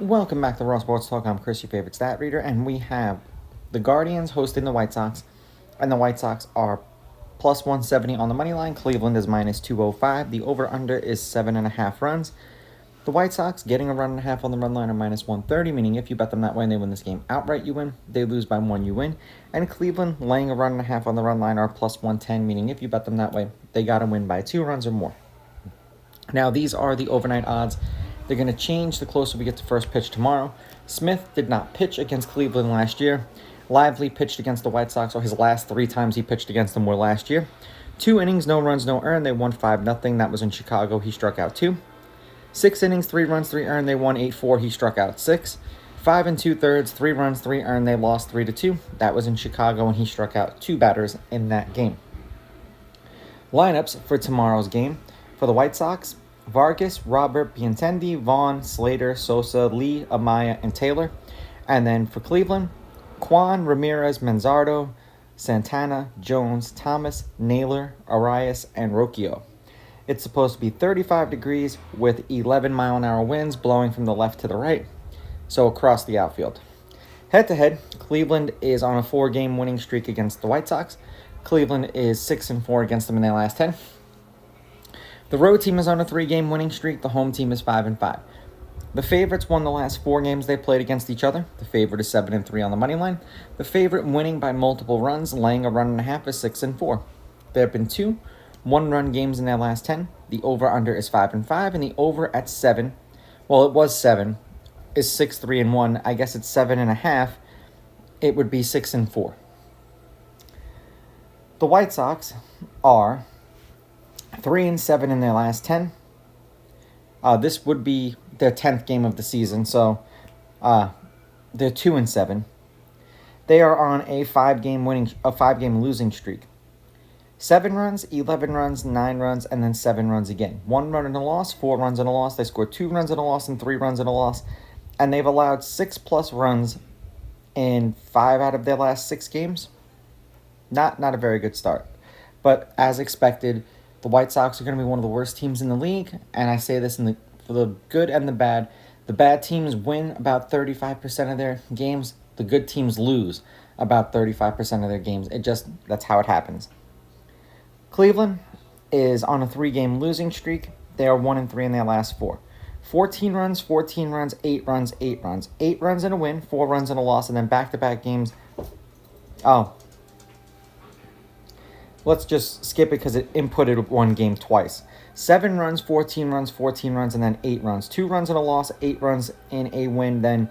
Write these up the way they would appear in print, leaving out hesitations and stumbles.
Welcome back to Raw Sports Talk. I'm Chris, your favorite stat reader, and we have the Guardians hosting the White Sox, and the White Sox are plus 170 on the money line. Cleveland is minus 205. The over-under is 7.5 runs. The White Sox getting a run and a half on the run line are minus 130, meaning if you bet them that way and they win this game outright, you win. They lose by 1, you win. And Cleveland laying a run and a half on the run line are plus 110, meaning if you bet them that way, they got to win by 2 runs or more. Now, these are the overnight odds. They're going to change the closer we get to first pitch tomorrow. Smith did not pitch against Cleveland last year. Lively pitched against the White Sox, or his last 3 times he pitched against them were last year. 2 innings, no runs, no earned. They won 5-0. That was in Chicago. He struck out 2. 6 innings, 3 runs, 3 earned. They won 8-4. He struck out 6. 5 2/3, 3 runs, 3 earned. They lost 3-2. That was in Chicago, and he struck out 2 batters in that game. Lineups for tomorrow's game. For the White Sox, Vargas, Robert, Benintendi, Vaughn, Slater, Sosa, Lee, Amaya, and Taylor. And then for Cleveland, Kwan, Ramirez, Manzardo, Santana, Jones, Thomas, Naylor, Arias, and Rocchio. It's supposed to be 35 degrees with 11-mile-an-hour winds blowing from the left to the right, so across the outfield. Head-to-head, Cleveland is on a 4-game winning streak against the White Sox. Cleveland is 6-4 against them in their last 10. The road team is on a 3-game winning streak. The home team is 5-5. The favorites won the last 4 games they played against each other. The favorite is 7-3 on the money line. The favorite winning by multiple runs, laying a run and a half, is 6-4. There have been 2 one-run games in their last 10. The over-under is 5-5, and the over at 7, well, it was 7, is 6-3-1. I guess it's 7.5. It would be 6-4. The White Sox are 3-7 in their last 10. This would be their 10th game of the season, so they're 2-7. They are on a 5-game losing streak. 7 runs, 11 runs, 9 runs, and then 7 runs again. 1 run and a loss, 4 runs and a loss. They scored 2 runs and a loss and 3 runs and a loss, and they've allowed 6+ runs in 5 out of their last 6 games. Not a very good start, but as expected, the White Sox are going to be one of the worst teams in the league, and I say this for the good and the bad. The bad teams win about 35% of their games. The good teams lose about 35% of their games. That's how it happens. Cleveland is on a 3-game losing streak. They are 1-3 in their last 4. 14 runs, 14 runs, 8 runs, 8 runs. 8 runs and a win, 4 runs and a loss, and then back-to-back games. Let's just skip it because it inputted 1 game twice. 7 runs, 14 runs, 14 runs, and then 8 runs. 2 runs and a loss, 8 runs in a win, then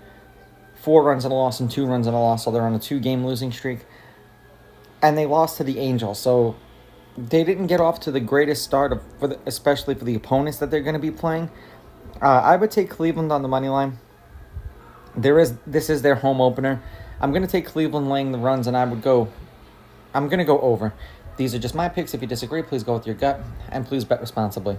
4 runs and a loss and 2 runs and a loss. So they're on a 2-game losing streak. And they lost to the Angels. So they didn't get off to the greatest start, especially for the opponents that they're going to be playing. I would take Cleveland on the money line. This is their home opener. I'm going to take Cleveland laying the runs, and I'm going to go over. These are just my picks. If you disagree, please go with your gut, and please bet responsibly.